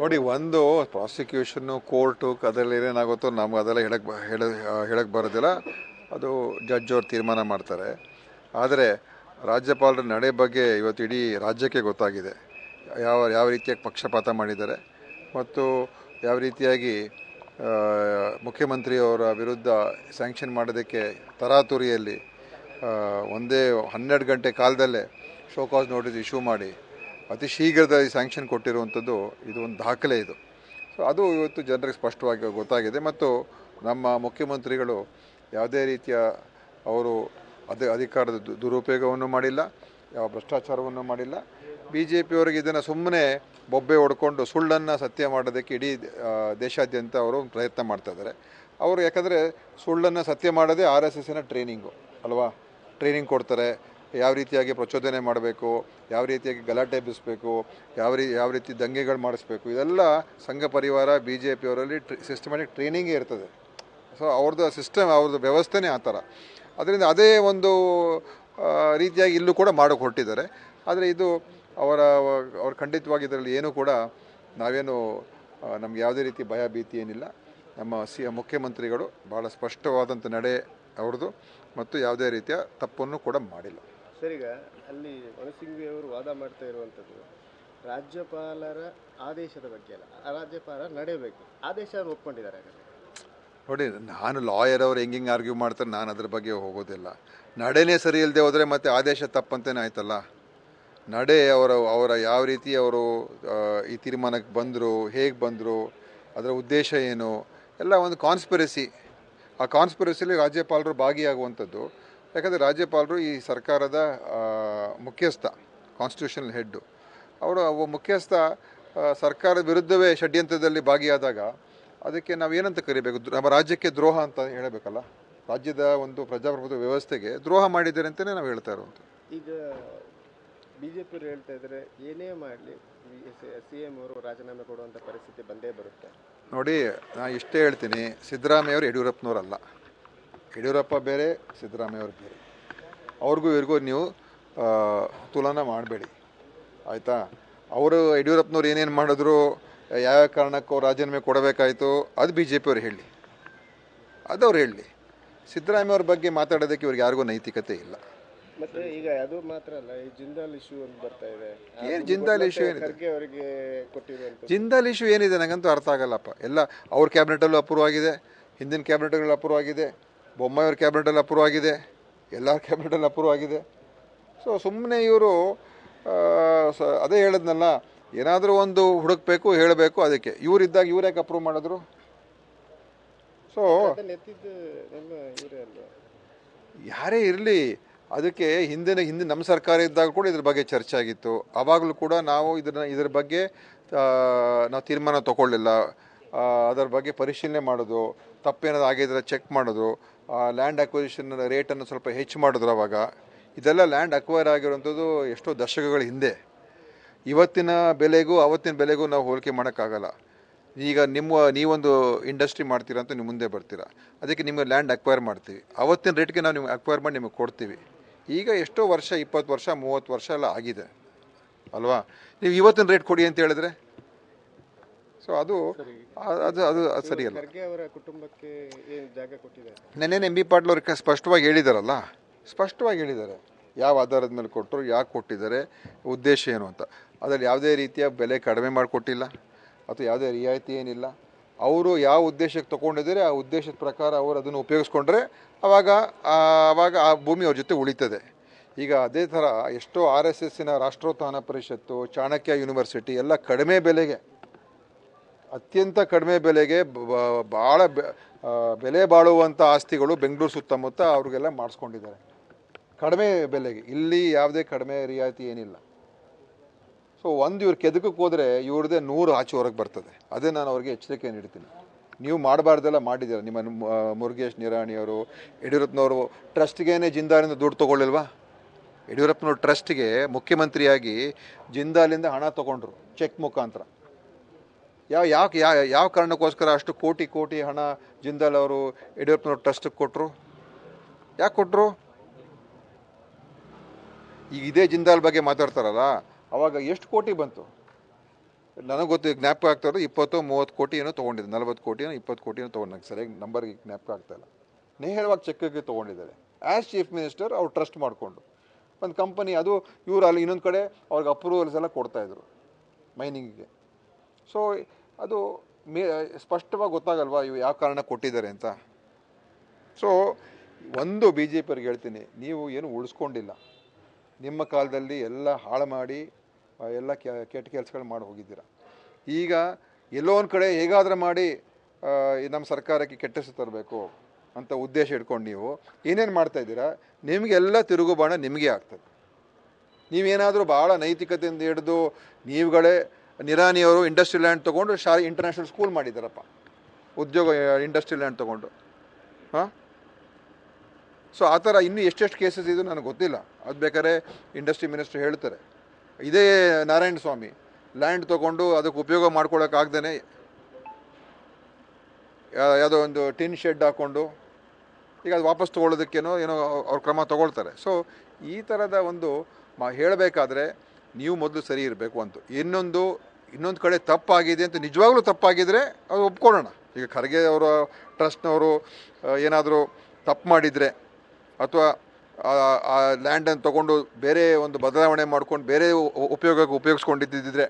ನೋಡಿ, ಒಂದು ಪ್ರಾಸಿಕ್ಯೂಷನ್ನು ಕೋರ್ಟು ಅದರಲ್ಲಿ ಏನೇನಾಗುತ್ತೋ ನಮ್ಗೆ ಅದೆಲ್ಲ ಹೇಳಕ್ಕೆ ಬರೋದಿಲ್ಲ. ಅದು ಜಡ್ಜ್ ಅವ್ರು ತೀರ್ಮಾನ ಮಾಡ್ತಾರೆ. ಆದರೆ ರಾಜ್ಯಪಾಲರ ನಡೆ ಬಗ್ಗೆ ಇವತ್ತು ಇಡೀ ರಾಜ್ಯಕ್ಕೆ ಗೊತ್ತಾಗಿದೆ. ಯಾವ ರೀತಿಯಾಗಿ ಪಕ್ಷಪಾತ ಮಾಡಿದ್ದಾರೆ ಮತ್ತು ಯಾವ ರೀತಿಯಾಗಿ ಮುಖ್ಯಮಂತ್ರಿಯವರ ವಿರುದ್ಧ ಸ್ಯಾಂಕ್ಷನ್ ಮಾಡೋದಕ್ಕೆ ತರಾತುರಿಯಲ್ಲಿ ಒಂದೇ 12 ಗಂಟೆ ಕಾಲದಲ್ಲೇ ಶೋಕಾಸ್ ನೋಟಿಸ್ ಇಶ್ಯೂ ಮಾಡಿ ಅತಿ ಶೀಘ್ರದಲ್ಲಿ ಸ್ಯಾಂಕ್ಷನ್ ಕೊಟ್ಟಿರುವಂಥದ್ದು ಇದು ಒಂದು ದಾಖಲೆ. ಇದು ಸೊ ಅದು ಇವತ್ತು ಜನರಿಗೆ ಸ್ಪಷ್ಟವಾಗಿ ಗೊತ್ತಾಗಿದೆ. ಮತ್ತು ನಮ್ಮ ಮುಖ್ಯಮಂತ್ರಿಗಳು ಯಾವುದೇ ರೀತಿಯ ಅವರು ಅಧಿಕಾರದ ದುರುಪಯೋಗವನ್ನು ಮಾಡಿಲ್ಲ, ಯಾವ ಭ್ರಷ್ಟಾಚಾರವನ್ನು ಮಾಡಿಲ್ಲ. BJPಯವರಿಗೆ ಇದನ್ನು ಸುಮ್ಮನೆ ಬೊಬ್ಬೆ ಹೊಡ್ಕೊಂಡು ಸುಳ್ಳನ್ನು ಸತ್ಯ ಮಾಡೋದಕ್ಕೆ ಇಡೀ ದೇಶಾದ್ಯಂತ ಅವರು ಪ್ರಯತ್ನ ಮಾಡ್ತಾಯಿದ್ದಾರೆ. ಅವರು ಯಾಕಂದರೆ ಸುಳ್ಳನ್ನು ಸತ್ಯ ಮಾಡೋದೇ RSSನ ಟ್ರೈನಿಂಗು ಅಲ್ವಾ. ಟ್ರೈನಿಂಗ್ ಕೊಡ್ತಾರೆ, ಯಾವ ರೀತಿಯಾಗಿ ಪ್ರಚೋದನೆ ಮಾಡಬೇಕು, ಯಾವ ರೀತಿಯಾಗಿ ಗಲಾಟೆ ಎಬ್ಬಿಸಬೇಕು, ಯಾವ ರೀತಿ ದಂಗೆಗಳು ಮಾಡಿಸ್ಬೇಕು, ಇದೆಲ್ಲ ಸಂಘ ಪರಿವಾರ BJPಯವರಲ್ಲಿ ಸಿಸ್ಟಮ್ಯಾಟಿಕ್ ಟ್ರೈನಿಂಗೇ ಇರ್ತದೆ. ಸೊ ಅವ್ರದ್ದು ಸಿಸ್ಟಮ್, ಅವ್ರದ್ದು ವ್ಯವಸ್ಥೆನೇ ಆ ಥರ. ಅದರಿಂದ ಅದೇ ಒಂದು ರೀತಿಯಾಗಿ ಇಲ್ಲೂ ಕೂಡ ಮಾಡೋಕ್ಕೆ ಹೊರಟಿದ್ದಾರೆ. ಆದರೆ ಇದು ಅವ್ರ ಖಂಡಿತವಾಗಿ ಇದರಲ್ಲಿ ಏನೂ ಕೂಡ ನಾವೇನು ನಮ್ಗೆ ಯಾವುದೇ ರೀತಿ ಭಯ ಭೀತಿ ಏನಿಲ್ಲ. ನಮ್ಮ ಮುಖ್ಯಮಂತ್ರಿಗಳು ಭಾಳ ಸ್ಪಷ್ಟವಾದಂಥ ನಡೆ ಅವ್ರದ್ದು ಮತ್ತು ಯಾವುದೇ ರೀತಿಯ ತಪ್ಪನ್ನು ಕೂಡ ಮಾಡಿಲ್ಲ. ಸರ್, ಈಗ ಅಲ್ಲಿ ವನಸಿಂಘವಿ ಅವರು ವಾದ ಮಾಡ್ತಾ ಇರುವಂಥದ್ದು ರಾಜ್ಯಪಾಲರ ಆದೇಶದ ಬಗ್ಗೆ ಅಲ್ಲ, ರಾಜ್ಯಪಾಲ ನಡೆಯಬೇಕು, ಆದೇಶ ಒಪ್ಕೊಂಡಿದ್ದಾರೆ. ನೋಡಿ, ನಾನು ಲಾಯರ್ ಅವ್ರು ಹೆಂಗೆ ಆರ್ಗ್ಯೂ ಮಾಡ್ತಾರೆ, ನಾನು ಅದ್ರ ಬಗ್ಗೆ ಹೋಗೋದಿಲ್ಲ. ನಡೆನೇ ಸರಿ ಇಲ್ಲದೆ ಹೋದರೆ ಮತ್ತೆ ಆದೇಶ ತಪ್ಪಂತೇನೆ ಆಯ್ತಲ್ಲ. ನಡೆ ಅವರ ಯಾವ ರೀತಿ ಅವರು ಈ ತೀರ್ಮಾನಕ್ಕೆ ಬಂದರು, ಹೇಗೆ ಬಂದರು, ಅದರ ಉದ್ದೇಶ ಏನು, ಎಲ್ಲ ಒಂದು ಕಾನ್ಸ್ಪಿರಸಿ. ಆ ಕಾನ್ಸ್ಪಿರಸಿಲಿ ರಾಜ್ಯಪಾಲರು ಭಾಗಿಯಾಗುವಂಥದ್ದು. ಯಾಕಂದರೆ ರಾಜ್ಯಪಾಲರು ಈ ಸರ್ಕಾರದ ಮುಖ್ಯಸ್ಥ, ಕಾನ್ಸ್ಟಿಟ್ಯೂಷನಲ್ ಹೆಡ್ಡು. ಅವರು ಮುಖ್ಯಸ್ಥ ಸರ್ಕಾರದ ವಿರುದ್ಧವೇ ಷಡ್ಯಂತ್ರದಲ್ಲಿ ಭಾಗಿಯಾದಾಗ ಅದಕ್ಕೆ ನಾವು ಏನಂತ ಕರಿಬೇಕು? ನಮ್ಮ ರಾಜ್ಯಕ್ಕೆ ದ್ರೋಹ ಅಂತ ಹೇಳಬೇಕಲ್ಲ. ರಾಜ್ಯದ ಒಂದು ಪ್ರಜಾಪ್ರಭುತ್ವ ವ್ಯವಸ್ಥೆಗೆ ದ್ರೋಹ ಮಾಡಿದ್ದಾರೆ ಅಂತಲೇ ನಾವು ಹೇಳ್ತಾ ಇರುವಂಥದ್ದು. ಈಗ BJPಯವರು ಹೇಳ್ತಾ ಇದ್ದಾರೆ, ಏನೇ ಮಾಡಲಿ CM ಅವರು ರಾಜೀನಾಮೆ ಕೊಡುವಂಥ ಪರಿಸ್ಥಿತಿ ಬಂದೇ ಬರುತ್ತೆ. ನೋಡಿ, ನಾನು ಇಷ್ಟೇ ಹೇಳ್ತೀನಿ, ಸಿದ್ದರಾಮಯ್ಯವರು ಯಡಿಯೂರಪ್ಪನವರಲ್ಲ. ಯಡಿಯೂರಪ್ಪ ಬೇರೆ, ಸಿದ್ದರಾಮಯ್ಯವ್ರು ಬೇರೆ. ಅವ್ರಿಗೂ ಇವ್ರಿಗೂ ನೀವು ತುಲನಾ ಮಾಡಬೇಡಿ, ಆಯಿತಾ? ಅವರು ಯಡಿಯೂರಪ್ಪನವ್ರು ಏನೇನು ಮಾಡಿದ್ರು, ಯಾವ ಕಾರಣಕ್ಕೂ ರಾಜೀನಾಮೆ ಕೊಡಬೇಕಾಯಿತು, ಅದು BJPಯವ್ರು ಹೇಳಿ, ಅದವ್ರು ಹೇಳಿ. ಸಿದ್ದರಾಮಯ್ಯವ್ರ ಬಗ್ಗೆ ಮಾತಾಡೋದಕ್ಕೆ ಇವ್ರಿಗೆ ಯಾರಿಗೂ ನೈತಿಕತೆ ಇಲ್ಲ. ಮತ್ತು ಈಗ ಅದು ಮಾತ್ರ ಅಲ್ಲ, ಈ ಜಿಂದಾಲ್ ಇಶ್ಯೂ ಒಂದು ಬರ್ತಾ ಇದೆ. ಏನು ಜಿಂದಾಲ್ ಇಶ್ಯೂ ಏನಿದೆ? ಅವರಿಗೆ ಕೊಟ್ಟಿರುವಂಥ ಜಿಂದಾಲ್ ಇಶ್ಯೂ ಏನಿದೆ ನನಗಂತೂ ಅರ್ಥ ಆಗಲ್ಲಪ್ಪ. ಎಲ್ಲ ಅವ್ರ ಕ್ಯಾಬಿನೆಟಲ್ಲೂ ಅಪ್ರೂವ್ ಆಗಿದೆ, ಹಿಂದಿನ ಕ್ಯಾಬಿನೆಟ್ಗಳು ಅಪ್ರೂವ್ ಆಗಿದೆ, ಬೊಮ್ಮಾಯಿಯವ್ರ ಕ್ಯಾಬಿನೆಟಲ್ಲಿ ಅಪ್ರೂವ್ ಆಗಿದೆ, ಎಲ್ಲರ ಕ್ಯಾಬಿನೆಟಲ್ಲಿ ಅಪ್ರೂವ್ ಆಗಿದೆ. ಸೊ ಸುಮ್ಮನೆ ಇವರು ಅದೇ ಹೇಳಿದ್ನಲ್ಲ, ಏನಾದರೂ ಒಂದು ಹುಡುಕಬೇಕು, ಹೇಳಬೇಕು. ಅದಕ್ಕೆ ಇವರಿದ್ದಾಗ ಇವ್ರು ಯಾಕೆ ಅಪ್ರೂವ್ ಮಾಡಿದ್ರು? ಸೊ ಯಾರೇ ಇರಲಿ, ಅದಕ್ಕೆ ಹಿಂದಿನ ನಮ್ಮ ಸರ್ಕಾರ ಇದ್ದಾಗ ಕೂಡ ಇದ್ರ ಬಗ್ಗೆ ಚರ್ಚೆ ಆಗಿತ್ತು. ಆವಾಗಲೂ ಕೂಡ ನಾವು ಇದ್ರ ಬಗ್ಗೆ ನಾವು ತೀರ್ಮಾನ ತಗೊಳ್ಳಿಲ್ಲ. ಅದರ ಬಗ್ಗೆ ಪರಿಶೀಲನೆ ಮಾಡೋದು, ತಪ್ಪೇನಾದ್ರು ಆಗಿದ್ರೆ ಚೆಕ್ ಮಾಡೋದು, ಲ್ಯಾಂಡ್ ಅಕ್ವಿಸಿಷನ್ ರೇಟನ್ನು ಸ್ವಲ್ಪ ಹೆಚ್ಚು ಮಾಡಿದ್ರು. ಅವಾಗ ಇದೆಲ್ಲ ಲ್ಯಾಂಡ್ ಅಕ್ವೈರ್ ಆಗಿರುವಂಥದ್ದು ಎಷ್ಟೋ ದಶಕಗಳ ಹಿಂದೆ. ಇವತ್ತಿನ ಬೆಲೆಗೂ ಅವತ್ತಿನ ಬೆಲೆಗೂ ನಾವು ಹೋಲಿಕೆ ಮಾಡೋಕ್ಕಾಗಲ್ಲ. ಈಗ ನೀವೊಂದು ಇಂಡಸ್ಟ್ರಿ ಮಾಡ್ತೀರಾ ಅಂತ ನೀವು ಮುಂದೆ ಬರ್ತೀರಾ, ಅದಕ್ಕೆ ನಿಮಗೆ ಲ್ಯಾಂಡ್ ಅಕ್ವೈರ್ ಮಾಡ್ತೀವಿ. ಅವತ್ತಿನ ರೇಟ್ಗೆ ನಾವು ನಿಮ್ಗೆ ಅಕ್ವೈರ್ ಮಾಡಿ ನಿಮಗೆ ಕೊಡ್ತೀವಿ. ಈಗ ಎಷ್ಟೋ ವರ್ಷ, 20 ವರ್ಷ 30 ವರ್ಷ ಎಲ್ಲ ಆಗಿದೆ ಅಲ್ವಾ? ನೀವು ಇವತ್ತಿನ ರೇಟ್ ಕೊಡಿ ಅಂತ ಹೇಳಿದ್ರೆ ಸೊ ಅದು ಸರಿಯಲ್ಲ. ನೆನ್ನೆ MB ಪಾಟೀಲ್ ಅವ್ರಿಗೆ ಸ್ಪಷ್ಟವಾಗಿ ಹೇಳಿದಾರಲ್ಲ, ಸ್ಪಷ್ಟವಾಗಿ ಹೇಳಿದ್ದಾರೆ ಯಾವ ಆಧಾರದ ಮೇಲೆ ಕೊಟ್ಟರು, ಯಾಕೆ ಕೊಟ್ಟಿದ್ದಾರೆ, ಉದ್ದೇಶ ಏನು ಅಂತ. ಅದರಲ್ಲಿ ಯಾವುದೇ ರೀತಿಯ ಬೆಲೆ ಕಡಿಮೆ ಮಾಡಿಕೊಟ್ಟಿಲ್ಲ ಅಥವಾ ಯಾವುದೇ ರಿಯಾಯಿತಿ ಏನಿಲ್ಲ. ಅವರು ಯಾವ ಉದ್ದೇಶಕ್ಕೆ ತೊಗೊಂಡಿದ್ದಾರೆ ಆ ಉದ್ದೇಶದ ಪ್ರಕಾರ ಅವರು ಅದನ್ನು ಉಪಯೋಗಿಸ್ಕೊಂಡ್ರೆ ಆವಾಗ ಆ ಭೂಮಿ ಅವ್ರ ಜೊತೆ ಉಳಿತದೆ. ಈಗ ಅದೇ ಥರ ಎಷ್ಟೋ RSSನ ರಾಷ್ಟ್ರೋತ್ಥಾನ ಪರಿಷತ್ತು, ಚಾಣಕ್ಯ ಯೂನಿವರ್ಸಿಟಿ ಎಲ್ಲ ಕಡಿಮೆ ಬೆಲೆಗೆ, ಅತ್ಯಂತ ಕಡಿಮೆ ಬೆಲೆಗೆ ಭಾಳ ಬೆಲೆ ಬಾಳುವಂಥ ಆಸ್ತಿಗಳು ಬೆಂಗಳೂರು ಸುತ್ತಮುತ್ತ ಅವ್ರಿಗೆಲ್ಲ ಮಾಡಿಸ್ಕೊಂಡಿದ್ದಾರೆ ಕಡಿಮೆ ಬೆಲೆಗೆ. ಇಲ್ಲಿ ಯಾವುದೇ ಕಡಿಮೆ ರಿಯಾಯಿತಿ ಏನಿಲ್ಲ. ಸೊ ಇವ್ರು ಕೆದಕಕ್ಕೆ ಹೋದರೆ ಇವ್ರದ್ದೇ 100 ಆಚೆ ಹೊರಗೆ ಬರ್ತದೆ. ಅದೇ ನಾನು ಅವ್ರಿಗೆ ಎಚ್ಚರಿಕೆ ನೀಡ್ತೀನಿ. ನೀವು ಮಾಡಬಾರ್ದೆಲ್ಲ ಮಾಡಿದ್ದೀರ. ನಿಮ್ಮ ಮುರುಗೇಶ್ ನಿರಾಣಿಯವರು, ಯಡಿಯೂರಪ್ಪನವರು ಟ್ರಸ್ಟ್ಗೇನೆ ಜಿಂದಾಲಿಂದ ದುಡ್ಡು ತೊಗೊಳ್ಳಿಲ್ವಾ? ಯಡಿಯೂರಪ್ಪನವ್ರ ಟ್ರಸ್ಟ್ಗೆ ಮುಖ್ಯಮಂತ್ರಿಯಾಗಿ ಜಿಂದಾಲಿಂದ ಹಣ ತೊಗೊಂಡ್ರು ಚೆಕ್ ಮುಖಾಂತರ. ಯಾವ ಕಾರಣಕ್ಕೋಸ್ಕರ ಅಷ್ಟು ಕೋಟಿ ಹಣ ಜಿಂದಾಲ್ ಅವರು ಯಡಿಯೂರಪ್ಪನವ್ರ ಟ್ರಸ್ಟಿಗೆ ಕೊಟ್ಟರು? ಯಾಕೆ ಕೊಟ್ಟರು? ಈಗ ಇದೇ ಜಿಂದಾಲ್ ಬಗ್ಗೆ ಮಾತಾಡ್ತಾರಲ್ಲ, ಅವಾಗ ಎಷ್ಟು ಕೋಟಿ ಬಂತು? ನನಗೆ ಗೊತ್ತು, ಜ್ಞಾಪಕ ಆಗ್ತಾ ಇರೋದು 20-30 ಕೋಟಿ ಏನೋ ತೊಗೊಂಡಿದ್ದೆ, 40 ಕೋಟಿನೋ 20 ಕೋಟಿನೋ ತೊಗೊಂಡು, ನಂಗೆ ಸರಿಯಾಗಿ ನಂಬರ್ಗೆ ಜ್ಞಾಪಕ ಆಗ್ತಾಯಿಲ್ಲ. ನೇರವಾಗಿ ಚೆಕ್ಗೆ ತೊಗೊಂಡಿದ್ದಾರೆ ಆ್ಯಸ್ ಚೀಫ್ ಮಿನಿಸ್ಟರ್. ಅವ್ರು ಟ್ರಸ್ಟ್ ಮಾಡಿಕೊಂಡು ಒಂದು ಕಂಪನಿ, ಅದು ಇವರು ಅಲ್ಲಿ ಇನ್ನೊಂದು ಕಡೆ ಅವ್ರಿಗೆ ಅಪ್ರೂವಲ್ಸ್ ಎಲ್ಲ ಕೊಡ್ತಾಯಿದ್ರು ಮೈನಿಂಗಿಗೆ. ಸೊ ಅದು ಸ್ಪಷ್ಟವಾಗಿ ಗೊತ್ತಾಗಲ್ವಾ ಇವು ಯಾವ ಕಾರಣ ಕೊಟ್ಟಿದ್ದಾರೆ ಅಂತ. ಸೊ ಒಂದು ಬಿ ಜೆ ಪಿಯವ್ರಿಗೆ ಹೇಳ್ತೀನಿ, ನೀವು ಏನು ಉಳಿಸ್ಕೊಂಡಿಲ್ಲ. ನಿಮ್ಮ ಕಾಲದಲ್ಲಿ ಎಲ್ಲ ಹಾಳು ಮಾಡಿ ಎಲ್ಲ ಕೆಟ್ಟ ಕೆಲಸಗಳು ಮಾಡಿ ಹೋಗಿದ್ದೀರ. ಈಗ ಎಲ್ಲೋ ಒಂದು ಕಡೆ ಹೇಗಾದರೂ ಮಾಡಿ ನಮ್ಮ ಸರ್ಕಾರಕ್ಕೆ ಕೆಟ್ಟ ಹೆಸರು ತರಬೇಕು ಅಂತ ಉದ್ದೇಶ ಇಟ್ಕೊಂಡು ನೀವು ಏನೇನು ಮಾಡ್ತಾಯಿದ್ದೀರಾ, ನಿಮಗೆಲ್ಲ ತಿರುಗುಬಾಣ ನಿಮಗೆ ಆಗ್ತದೆ. ನೀವೇನಾದರೂ ಭಾಳ ನೈತಿಕತೆಯಿಂದ ಹಿಡಿದು ನೀವುಗಳೇ ನಿರಾನಿಯವರು ಇಂಡಸ್ಟ್ರಿಯಲ್ ಲ್ಯಾಂಡ್ ತೊಗೊಂಡು ಇಂಟರ್ನ್ಯಾಷನಲ್ ಸ್ಕೂಲ್ ಮಾಡಿದ್ದಾರಪ್ಪ, ಉದ್ಯೋಗ ಇಂಡಸ್ಟ್ರಿಯಲ್ ಲ್ಯಾಂಡ್ ತೊಗೊಂಡು. ಹಾಂ, ಸೊ ಆ ಥರ ಇನ್ನೂ ಎಷ್ಟೆಷ್ಟು ಕೇಸಸ್ ಇದು ನನಗೆ ಗೊತ್ತಿಲ್ಲ. ಅದು ಬೇಕಾದ್ರೆ ಇಂಡಸ್ಟ್ರಿ ಮಿನಿಸ್ಟ್ರ್ ಹೇಳ್ತಾರೆ. ಇದೇ ನಾರಾಯಣ ಸ್ವಾಮಿ ಲ್ಯಾಂಡ್ ತೊಗೊಂಡು ಅದಕ್ಕೆ ಉಪಯೋಗ ಮಾಡ್ಕೊಳ್ಳೋಕ್ಕಾಗ್ದೇ ಯಾವುದೋ ಒಂದು ಟಿನ್ ಶೆಡ್ ಹಾಕ್ಕೊಂಡು ಈಗ ಅದು ವಾಪಸ್ ತೊಗೊಳ್ಳೋದಕ್ಕೇನೋ ಏನೋ ಅವ್ರು ಕ್ರಮ ತೊಗೊಳ್ತಾರೆ. ಸೊ ಈ ಥರದ ಒಂದು ಹೇಳಬೇಕಾದ್ರೆ ನೀವು ಮೊದಲು ಸರಿ ಇರಬೇಕು ಅಂತ. ಇನ್ನೊಂದು ಕಡೆ ತಪ್ಪಾಗಿದೆ ಅಂತ ನಿಜವಾಗ್ಲೂ ತಪ್ಪಾಗಿದ್ದರೆ ಅದು ಒಪ್ಕೊಳ್ಳೋಣ. ಈಗ ಖರ್ಗೆ ಅವರ ಟ್ರಸ್ಟ್ನವರು ಏನಾದರೂ ತಪ್ಪು ಮಾಡಿದರೆ ಅಥವಾ ಆ ಲ್ಯಾಂಡನ್ನು ತೊಗೊಂಡು ಬೇರೆ ಒಂದು ಬದಲಾವಣೆ ಮಾಡ್ಕೊಂಡು ಬೇರೆ ಉಪಯೋಗಕ್ಕೆ ಉಪಯೋಗಿಸ್ಕೊಂಡಿದ್ದಿದ್ರೆ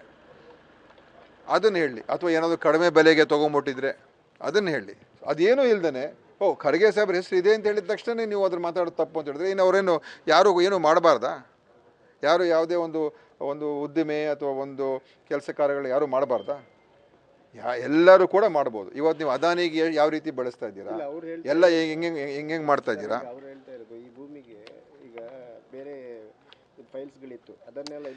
ಅದನ್ನು ಹೇಳಿ, ಅಥವಾ ಏನಾದರೂ ಕಡಿಮೆ ಬೆಲೆಗೆ ತೊಗೊಂಬಿಟ್ಟಿದ್ರೆ ಅದನ್ನು ಹೇಳಿ. ಅದೇನೂ ಇಲ್ದೇ ಖರ್ಗೆ ಸಾಹೇಬ್ರ ಹೆಸರು ಇದೆ ಅಂತ ಹೇಳಿದ ತಕ್ಷಣ ನೀವು ಅದ್ರ ಮಾತಾಡೋದು ತಪ್ಪು ಅಂತ ಹೇಳಿದ್ರೆ ಇನ್ನು ಅವರೇನು ಯಾರು ಏನು ಮಾಡಬಾರ್ದಾ? ಯಾರು ಯಾವುದೇ ಒಂದು ಉದ್ದಿಮೆ ಅಥವಾ ಒಂದು ಕೆಲಸ ಕಾರ್ಯಗಳು ಯಾರು ಮಾಡಬಾರ್ದಾ? ಎಲ್ಲರೂ ಕೂಡ ಮಾಡ್ಬೋದು. ಇವತ್ತು ನೀವು ಅದಾನಿಗೆ ಯಾವ ರೀತಿ ಬೆಳೆಸ್ತಾ ಇದ್ದೀರಾ, ಎಲ್ಲ ಹೆಂಗೆ ಮಾಡ್ತಾ ಇದ್ದೀರಾ? ಅವ್ರು ಹೇಳ್ತಾ ಇರೋದು ಈ ಭೂಮಿಗೆ ಈಗ ಬೇರೆ ಫೈಲ್ಸ್ಗಳಿತ್ತು, ಅದನ್ನೆಲ್ಲ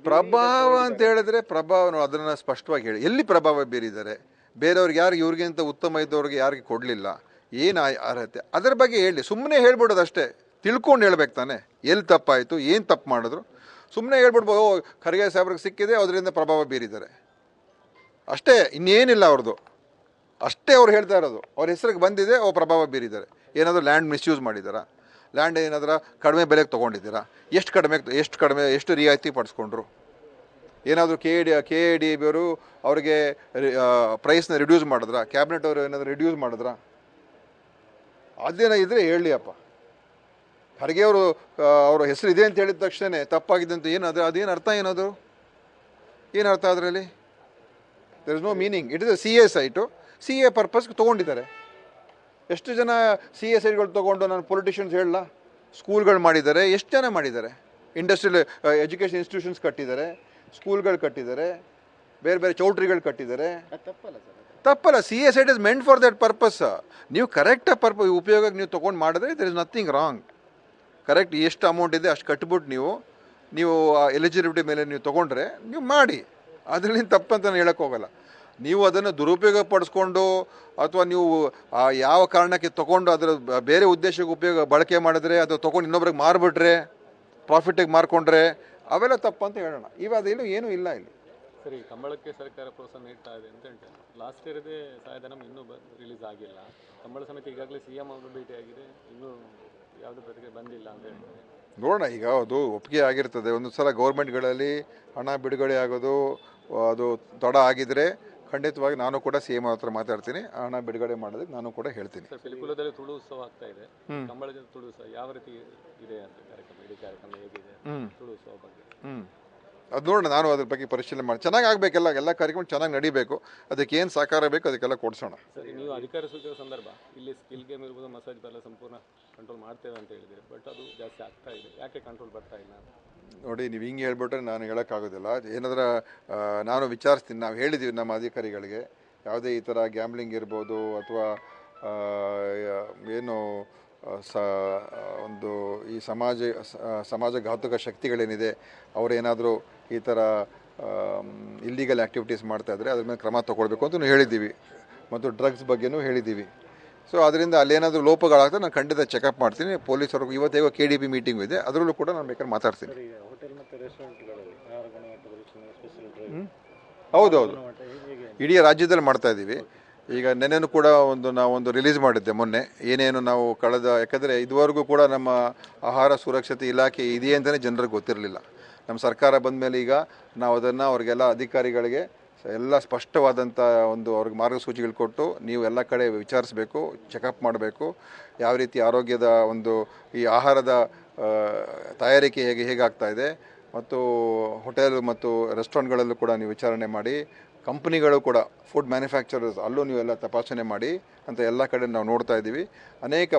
ಪ್ರಭಾವ ಅಂತ ಹೇಳಿದ್ರೆ ಪ್ರಭಾವ ಅದನ್ನು ಸ್ಪಷ್ಟವಾಗಿ ಹೇಳಿ. ಎಲ್ಲಿ ಪ್ರಭಾವ ಬೀರಿದ್ದಾರೆ? ಬೇರೆಯವ್ರಿಗೆ ಯಾರಿಗೆ ಇವ್ರಿಗಿಂತ ಉತ್ತಮ ಇದ್ದವ್ರಿಗೆ ಯಾರಿಗೆ ಕೊಡಲಿಲ್ಲ, ಏನು ಅರ್ಹತೆ, ಅದರ ಬಗ್ಗೆ ಹೇಳಿ. ಸುಮ್ಮನೆ ಹೇಳ್ಬಿಡೋದು ಅಷ್ಟೇ, ತಿಳ್ಕೊಂಡು ಹೇಳ್ಬೇಕು ತಾನೆ. ಎಲ್ಲಿ ತಪ್ಪಾಯಿತು, ಏನು ತಪ್ಪು ಮಾಡಿದ್ರು, ಸುಮ್ಮನೆ ಹೇಳ್ಬಿಡ್ಬೋದು ಖರ್ಗೆ ಸಾಹೇಬ್ರಿಗೆ ಸಿಕ್ಕಿದೆ ಅದರಿಂದ ಪ್ರಭಾವ ಬೀರಿದ್ದಾರೆ ಅಷ್ಟೇ, ಇನ್ನೇನಿಲ್ಲ ಅವ್ರದ್ದು. ಅಷ್ಟೇ ಅವ್ರು ಹೇಳ್ತಾ ಇರೋದು. ಅವ್ರ ಹೆಸರಿಗೆ ಬಂದಿದೆ, ಅವ್ರು ಪ್ರಭಾವ ಬೀರಿದ್ದಾರೆ. ಏನಾದರೂ ಲ್ಯಾಂಡ್ ಮಿಸ್ಯೂಸ್ ಮಾಡಿದ್ದಾರಾ? ಲ್ಯಾಂಡ್ ಏನಾದರೂ ಕಡಿಮೆ ಬೆಲೆಗೆ ತೊಗೊಂಡಿದ್ದೀರಾ? ಎಷ್ಟು ರಿಯಾಯಿತಿ ಪಡಿಸ್ಕೊಂಡ್ರು? ಏನಾದರೂ ಕೆ ಎ ಡಿ ಬಿಯವರು ಅವ್ರಿಗೆ ಪ್ರೈಸ್ನ ರಿಡ್ಯೂಸ್ ಮಾಡಿದ್ರಾ? ಕ್ಯಾಬಿನೆಟ್ ಅವರು ಏನಾದರೂ ರಿಡ್ಯೂಸ್ ಮಾಡಿದ್ರಾ? ಅದೇನೋ ಇದ್ದರೆ ಹೇಳಿ ಅಪ್ಪ. ಖರ್ಗೆ ಅವರು ಅವ್ರ ಹೆಸರು ಇದೆ ಅಂತ ಹೇಳಿದ ತಕ್ಷಣ ತಪ್ಪಾಗಿದೆ ಅಂತ ಅದೇನು ಅರ್ಥ? ಏನು ಅರ್ಥ ಅದರಲ್ಲಿ? There is no meaning. It is a C A site, C A ಪರ್ಪಸ್ಗೆ ತೊಗೊಂಡಿದ್ದಾರೆ. ಎಷ್ಟು ಜನ ಸಿ ಎ ಸೈಟ್ಗಳು ತೊಗೊಂಡು ನಾನು ಪೊಲಿಟಿಷಿಯನ್ಸ್ ಹೇಳಲ್ಲ, ಸ್ಕೂಲ್ಗಳು ಮಾಡಿದ್ದಾರೆ, ಎಷ್ಟು ಜನ ಮಾಡಿದ್ದಾರೆ. ಇಂಡಸ್ಟ್ರಿಯಲ್ ಎಜುಕೇಷನ್ ಇನ್ಸ್ಟಿಟ್ಯೂಷನ್ಸ್ ಕಟ್ಟಿದ್ದಾರೆ, ಸ್ಕೂಲ್ಗಳು ಕಟ್ಟಿದ್ದಾರೆ, ಬೇರೆ ಬೇರೆ ಚೌಟ್ರಿಗಳು ಕಟ್ಟಿದ್ದಾರೆ. ತಪ್ಪಲ್ಲ. C A site is meant for that purpose. ನೀವು ಕರೆಕ್ಟ್ ಉಪಯೋಗಕ್ಕೆ ನೀವು ತೊಗೊಂಡು ಮಾಡಿದ್ರೆ there is nothing wrong. Correct ಎಷ್ಟು ಅಮೌಂಟ್ ಇದೆ ಅಷ್ಟು ಕಟ್ಬಿಟ್ಟು ನೀವು ಎಲಿಜಿಬಿಲಿಟಿ ಮೇಲೆ ನೀವು ತೊಗೊಂಡ್ರೆ ನೀವು ಮಾಡಿ, ಅದರಲ್ಲಿ ತಪ್ಪಂತ ನಾನು ಹೇಳೋಕ್ಕೆ ಹೋಗಲ್ಲ. ನೀವು ಅದನ್ನು ದುರುಪಯೋಗ ಪಡಿಸ್ಕೊಂಡು ಅಥವಾ ನೀವು ಯಾವ ಕಾರಣಕ್ಕೆ ತೊಗೊಂಡು ಅದರ ಬೇರೆ ಉದ್ದೇಶಕ್ಕೆ ಬಳಕೆ ಮಾಡಿದ್ರೆ, ಅದು ತೊಗೊಂಡು ಇನ್ನೊಬ್ರಿಗೆ ಮಾರಿಬಿಟ್ರೆ, ಪ್ರಾಫಿಟಿಗೆ ಮಾರ್ಕೊಂಡ್ರೆ ಅವೆಲ್ಲ ತಪ್ಪಂತ ಹೇಳೋಣ. ಇವಾಗೇನು ಏನೂ ಇಲ್ಲ ಇಲ್ಲಿ. ಸರಿ, ಕಂಬಳಕ್ಕೆ ಸರ್ಕಾರ ಪ್ರೋತ್ಸಾಹ ನೀಡ್ತಾ ಇದೆ ಅಂತ ಹೇಳ್ತಾರೆ. ಲಾಸ್ಟ್ ಇಯರ್ದೇ ಸಹಾಯಧನ ಇನ್ನೂ ರಿಲೀಸ್ ಆಗಿಲ್ಲ. ಕಂಬಳ ಸಮಿತಿ ಈಗಾಗಲೇ ಸಿ ಎಂ ಅವರು ಭೇಟಿಯಾಗಿದೆ, ಇನ್ನೂ ಯಾವುದೇ ಪ್ರತಿಕ್ರಿಯೆ ಬಂದಿಲ್ಲ ಅಂತ ಹೇಳ್ತಾರೆ. ನೋಡೋಣ, ಈಗ ಅದು ಒಪ್ಪಿಗೆ ಆಗಿರ್ತದೆ. ಒಂದು ಸಲ ಗೌರ್ಮೆಂಟ್ಗಳಲ್ಲಿ ಹಣ ಬಿಡುಗಡೆ ಆಗೋದು ಅದು ತಡ ಆಗಿದ್ರೆ ಖಂಡಿತವಾಗಿ ನಾನು ಕೂಡ ಸಿ ಎಂ ಹತ್ರ ಮಾತಾಡ್ತೀನಿ. ಹಣ ಬಿಡುಗಡೆ ಮಾಡೋದಕ್ಕೆ ನಾನು ಕೂಡ ಹೇಳ್ತೀನಿ. ಸರ್, ಪಿಲಿಕುಲದಲ್ಲಿ ತುಳು ಉತ್ಸವ ಆಗ್ತಾ ಇದೆ. ಕಂಬಳದ ತುಳು ಉತ್ಸವ ಯಾವ ರೀತಿ ಇದೆ ಅಂತ ಕಾರ್ಯಕ್ರಮ, ಇಡೀ ಕಾರ್ಯಕ್ರಮ ಹೇಗಿದೆ ತುಳು ಉತ್ಸವ ಬಗ್ಗೆ? ಅದು ನೋಡೋಣ, ನಾನು ಅದ್ರ ಬಗ್ಗೆ ಪರಿಶೀಲನೆ ಮಾಡಿ. ಚೆನ್ನಾಗಿ ಆಗಬೇಕೆಲ್ಲ, ಎಲ್ಲ ಕಾರ್ಯಕ್ರಮ ಚೆನ್ನಾಗಿ ನಡೀಬೇಕು. ಅದಕ್ಕೆ ಏನು ಸಹಕಾರ ಬೇಕು ಅದಕ್ಕೆಲ್ಲ ಕೊಡಿಸೋಣ. ಸರಿ, ನೀವು ಅಧಿಕಾರ ಸೂಚನೆ ಸಂದರ್ಭ ಇಲ್ಲಿ ಸ್ಕಿಲ್ ಗೇಮ್ ಇರ್ಬೋದು, ಮಸಾಜ್ ಎಲ್ಲ ಸಂಪೂರ್ಣ ಕಂಟ್ರೋಲ್ ಮಾಡ್ತೇವೆ ಅಂತ ಹೇಳಿದರೆ, ಬಟ್ ಅದು ಜಾಸ್ತಿ ಆಗ್ತಾ ಇದೆ. ಯಾಕೆ ಕಂಟ್ರೋಲ್ ಬರ್ತಾ ಇಲ್ಲ? ನೋಡಿ, ನೀವು ಹಿಂಗೆ ಹೇಳ್ಬಿಟ್ರೆ ನಾನು ಹೇಳೋಕ್ಕಾಗೋದಿಲ್ಲ. ಏನಾದರೂ ನಾನು ವಿಚಾರಿಸ್ತೀನಿ. ನಾವು ಹೇಳಿದ್ದೀವಿ ನಮ್ಮ ಅಧಿಕಾರಿಗಳಿಗೆ, ಯಾವುದೇ ಈ ಥರ ಗ್ಯಾಮ್ಲಿಂಗ್ ಇರ್ಬೋದು ಅಥವಾ ಏನು ಒಂದು ಈ ಸಮಾಜಘಾತುಕ ಶಕ್ತಿಗಳೇನಿದೆ ಅವರೇನಾದರೂ ಈ ಥರ ಇಲ್ಲೀಗಲ್ ಆ್ಯಕ್ಟಿವಿಟೀಸ್ ಮಾಡ್ತಾಯಿದ್ರೆ ಅದ್ರ ಮೇಲೆ ಕ್ರಮ ತೊಗೊಳ್ಬೇಕು ಅಂತ ಹೇಳಿದ್ದೀವಿ. ಮತ್ತು ಡ್ರಗ್ಸ್ ಬಗ್ಗೆನೂ ಹೇಳಿದ್ದೀವಿ. ಸೊ ಅದರಿಂದ ಅಲ್ಲೇನಾದರೂ ಲೋಪಗಳಾಗ್ತದೆ ನಾನು ಖಂಡಿತ ಚೆಕಪ್ ಮಾಡ್ತೀನಿ. ಪೊಲೀಸರು ಇವತ್ತೇಗೋ KDP ಮೀಟಿಂಗ್ ಇದೆ, ಅದರಲ್ಲೂ ಕೂಡ ನಾನು ಬೇಕಾದ್ರೆ ಮಾತಾಡ್ತೀನಿ. ಹೌದೌದು, ಇಡೀ ರಾಜ್ಯದಲ್ಲಿ ಮಾಡ್ತಾ ಇದ್ದೀವಿ. ಈಗ ನೆನ್ನೆನೂ ಕೂಡ ನಾವೊಂದು ರಿಲೀಸ್ ಮಾಡಿದ್ದೆ ಮೊನ್ನೆ. ಏನೇನು ನಾವು ಯಾಕಂದರೆ ಇದುವರೆಗೂ ಕೂಡ ನಮ್ಮ ಆಹಾರ ಸುರಕ್ಷತೆ ಇಲಾಖೆ ಇದೆ ಅಂತಲೇ ಜನರಿಗೆ ಗೊತ್ತಿರಲಿಲ್ಲ. ನಮ್ಮ ಸರ್ಕಾರ ಬಂದ ಮೇಲೆ ಈಗ ನಾವು ಅದನ್ನು ಅವ್ರಿಗೆಲ್ಲ ಅಧಿಕಾರಿಗಳಿಗೆ ಎಲ್ಲ ಸ್ಪಷ್ಟವಾದಂಥ ಒಂದು ಅವ್ರಿಗೆ ಮಾರ್ಗಸೂಚಿಗಳು ಕೊಟ್ಟು ನೀವು ಎಲ್ಲ ಕಡೆ ವಿಚಾರಿಸಬೇಕು, ಚೆಕಪ್ ಮಾಡಬೇಕು, ಯಾವ ರೀತಿ ಆರೋಗ್ಯದ ಒಂದು ಈ ಆಹಾರದ ತಯಾರಿಕೆ ಹೇಗಾಗ್ತಾ ಇದೆ, ಮತ್ತು ಹೋಟೆಲ್ ಮತ್ತು ರೆಸ್ಟೋರೆಂಟ್ಗಳಲ್ಲೂ ಕೂಡ ನೀವು ವಿಚಾರಣೆ ಮಾಡಿ, ಕಂಪ್ನಿಗಳು ಕೂಡ ಫುಡ್ ಮ್ಯಾನುಫ್ಯಾಕ್ಚರರ್ಸ್ ಅಲ್ಲೂ ನೀವೆಲ್ಲ ತಪಾಸಣೆ ಮಾಡಿ ಅಂತ ಎಲ್ಲ ಕಡೆ ನಾವು ನೋಡ್ತಾ ಇದ್ದೀವಿ.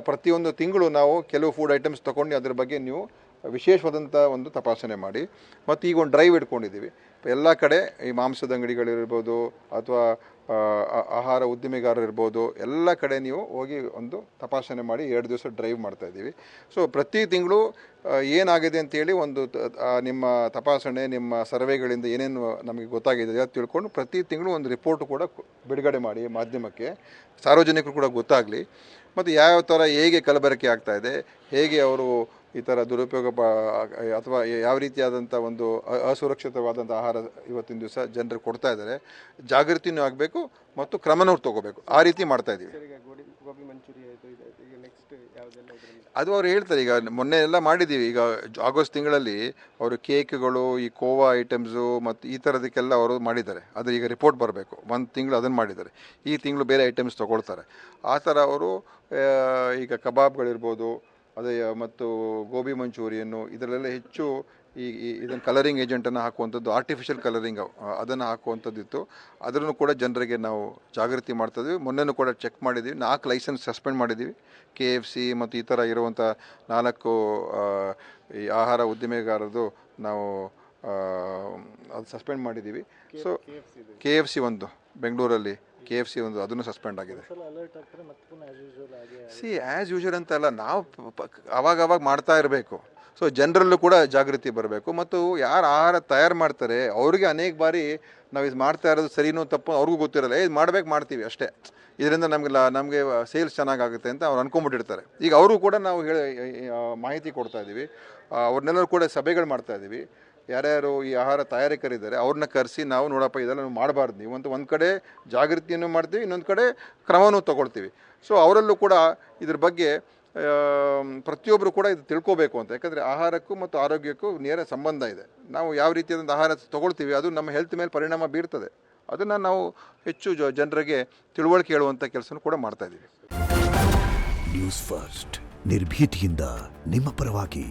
ಪ್ರತಿಯೊಂದು ತಿಂಗಳು ನಾವು ಕೆಲವು ಫುಡ್ ಐಟಮ್ಸ್ ತೊಗೊಂಡು ಅದ್ರ ಬಗ್ಗೆ ನೀವು ವಿಶೇಷವಾದಂಥ ಒಂದು ತಪಾಸಣೆ ಮಾಡಿ. ಮತ್ತು ಈಗ ಒಂದು ಡ್ರೈವ್ ಇಟ್ಕೊಂಡಿದ್ದೀವಿ ಎಲ್ಲ ಕಡೆ, ಈ ಮಾಂಸದ ಅಂಗಡಿಗಳಿರ್ಬೋದು ಅಥವಾ ಆಹಾರ ಉದ್ದಿಮೆಗಾರರು ಇರ್ಬೋದು, ಎಲ್ಲ ಕಡೆ ನೀವು ಹೋಗಿ ಒಂದು ತಪಾಸಣೆ ಮಾಡಿ 2 ದಿವಸ ಡ್ರೈವ್ ಮಾಡ್ತಾಯಿದ್ದೀವಿ. ಸೊ ಪ್ರತಿ ತಿಂಗಳು ಏನಾಗಿದೆ ಅಂತೇಳಿ ಒಂದು ನಿಮ್ಮ ತಪಾಸಣೆ, ನಿಮ್ಮ ಸರ್ವೆಗಳಿಂದ ಏನೇನು ನಮಗೆ ಗೊತ್ತಾಗಿದೆ ಅದು ತಿಳ್ಕೊಂಡು ಪ್ರತಿ ತಿಂಗಳು ಒಂದು ರಿಪೋರ್ಟ್ ಕೂಡ ಬಿಡುಗಡೆ ಮಾಡಿ ಮಾಧ್ಯಮಕ್ಕೆ, ಸಾರ್ವಜನಿಕರು ಕೂಡ ಗೊತ್ತಾಗಲಿ. ಮತ್ತು ಯಾವ ಥರ ಹೇಗೆ ಕಲಬೆರಕೆ ಆಗ್ತಾಯಿದೆ, ಹೇಗೆ ಅವರು ಈ ಥರ ದುರುಪಯೋಗ ಅಥವಾ ಯಾವ ರೀತಿಯಾದಂಥ ಒಂದು ಅಸುರಕ್ಷಿತವಾದಂಥ ಆಹಾರ ಇವತ್ತಿನ ದಿವಸ ಜನರಿಗೆ ಕೊಡ್ತಾ ಇದ್ದಾರೆ, ಜಾಗೃತಿನೂ ಆಗಬೇಕು ಮತ್ತು ಕ್ರಮನೂ ತಗೋಬೇಕು. ಆ ರೀತಿ ಮಾಡ್ತಾಯಿದ್ದೀವಿ. ಗೋಬಿ ಮಂಚೂರಿ ಆಯಿತು, ಈಗ ನೆಕ್ಸ್ಟ್ ಯಾವುದೆಲ್ಲ ಅದು ಅವ್ರು ಹೇಳ್ತಾರೆ. ಈಗ ಮೊನ್ನೆ ಎಲ್ಲ ಮಾಡಿದ್ದೀವಿ. ಈಗ ಆಗಸ್ಟ್ ತಿಂಗಳಲ್ಲಿ ಅವರು ಕೇಕ್ಗಳು, ಈ ಕೋವಾ ಐಟಮ್ಸು ಮತ್ತು ಈ ಥರದಕ್ಕೆಲ್ಲ ಅವರು ಮಾಡಿದ್ದಾರೆ. ಅದು ಈಗ ರಿಪೋರ್ಟ್ ಬರಬೇಕು. 1 ತಿಂಗಳು ಅದನ್ನು ಮಾಡಿದ್ದಾರೆ. ಈ ತಿಂಗಳು ಬೇರೆ ಐಟಮ್ಸ್ ತೊಗೊಳ್ತಾರೆ. ಆ ಥರ ಅವರು ಈಗ ಕಬಾಬ್ಗಳಿರ್ಬೋದು, ಅದೇ ಮತ್ತು ಗೋಬಿ ಮಂಚೂರಿಯನ್ನು ಇದರಲ್ಲೆಲ್ಲ ಹೆಚ್ಚು ಇದನ್ನು ಕಲರಿಂಗ್ ಏಜೆಂಟನ್ನು ಹಾಕುವಂಥದ್ದು, ಆರ್ಟಿಫಿಷಿಯಲ್ ಕಲರಿಂಗ್ ಅದನ್ನು ಹಾಕುವಂಥದ್ದಿತ್ತು. ಅದನ್ನು ಕೂಡ ಜನರಿಗೆ ನಾವು ಜಾಗೃತಿ ಮಾಡ್ತಾಯಿದ್ವಿ. ಮೊನ್ನೆನೂ ಕೂಡ ಚೆಕ್ ಮಾಡಿದ್ದೀವಿ. 4 ಲೈಸೆನ್ಸ್ ಸಸ್ಪೆಂಡ್ ಮಾಡಿದ್ದೀವಿ. KFC ಮತ್ತು ಈ ಥರ ಇರುವಂಥ 4 ಈ ಆಹಾರ ಉದ್ದಿಮೆಗಾರರದು ನಾವು ಅದು ಸಸ್ಪೆಂಡ್ ಮಾಡಿದ್ದೀವಿ. ಸೊ KFC ಒಂದು ಬೆಂಗಳೂರಲ್ಲಿ KFC ಒಂದು ಅದನ್ನು ಸಸ್ಪೆಂಡ್ ಆಗಿದೆ. ಆ್ಯಸ್ ಯೂಶುವಲ್ ಅಂತಲ್ಲ, ನಾವು ಅವಾಗ ಮಾಡ್ತಾ ಇರಬೇಕು. ಸೊ ಜನರಲ್ಲೂ ಕೂಡ ಜಾಗೃತಿ ಬರಬೇಕು. ಮತ್ತು ಯಾರು ಆಹಾರ ತಯಾರು ಮಾಡ್ತಾರೆ ಅವ್ರಿಗೆ ಅನೇಕ ಬಾರಿ ನಾವು ಇದು ಮಾಡ್ತಾ ಇರೋದು ಸರಿನೋ ತಪ್ಪು ಅವ್ರಿಗೂ ಗೊತ್ತಿರಲ್ಲ. ಇದು ಮಾಡ್ತೀವಿ ಅಷ್ಟೇ, ಇದರಿಂದ ನಮಗೆ ಸೇಲ್ಸ್ ಚೆನ್ನಾಗಾಗುತ್ತೆ ಅಂತ ಅವ್ರು ಅಂದ್ಕೊಂಬಿಟ್ಟಿರ್ತಾರೆ. ಈಗ ಅವರು ಕೂಡ ನಾವು ಮಾಹಿತಿ ಕೊಡ್ತಾ ಇದ್ದೀವಿ. ಅವ್ರನ್ನೆಲ್ಲರೂ ಕೂಡ ಸಭೆಗಳು ಮಾಡ್ತಾ ಇದ್ದೀವಿ. ಯಾರ್ಯಾರು ಈ ಆಹಾರ ತಯಾರಕರಿದ್ದಾರೆ ಅವ್ರನ್ನ ಕರೆಸಿ ನಾವು ನೋಡಪ್ಪ ಇದೆಲ್ಲ ನಾವು ಮಾಡಬಾರ್ದು, ನೀವು ಅಂತ ಒಂದು ಕಡೆ ಜಾಗೃತಿಯನ್ನು ಮಾಡ್ತೀವಿ, ಇನ್ನೊಂದು ಕಡೆ ಕ್ರಮವೂ ತೊಗೊಳ್ತೀವಿ. ಸೊ ಅವರಲ್ಲೂ ಕೂಡ ಇದ್ರ ಬಗ್ಗೆ ಪ್ರತಿಯೊಬ್ಬರು ಕೂಡ ಇದು ತಿಳ್ಕೋಬೇಕು ಅಂತ. ಯಾಕಂದರೆ ಆಹಾರಕ್ಕೂ ಮತ್ತು ಆರೋಗ್ಯಕ್ಕೂ ನೇರ ಸಂಬಂಧ ಇದೆ. ನಾವು ಯಾವ ರೀತಿಯಾದಂಥ ಆಹಾರ ತೊಗೊಳ್ತೀವಿ ಅದು ನಮ್ಮ ಹೆಲ್ತ್ ಮೇಲೆ ಪರಿಣಾಮ ಬೀರ್ತದೆ. ಅದನ್ನು ನಾವು ಹೆಚ್ಚು ಜನರಿಗೆ ತಿಳುವಳಿಕೆ ಹೇಳುವಂಥ ಕೆಲಸನೂ ಕೂಡ ಮಾಡ್ತಾಯಿದ್ದೀವಿ. ನ್ಯೂಸ್ ಫಸ್ಟ್, ನಿರ್ಭೀತಿಯಿಂದ ನಿಮ್ಮ ಪರವಾಗಿ.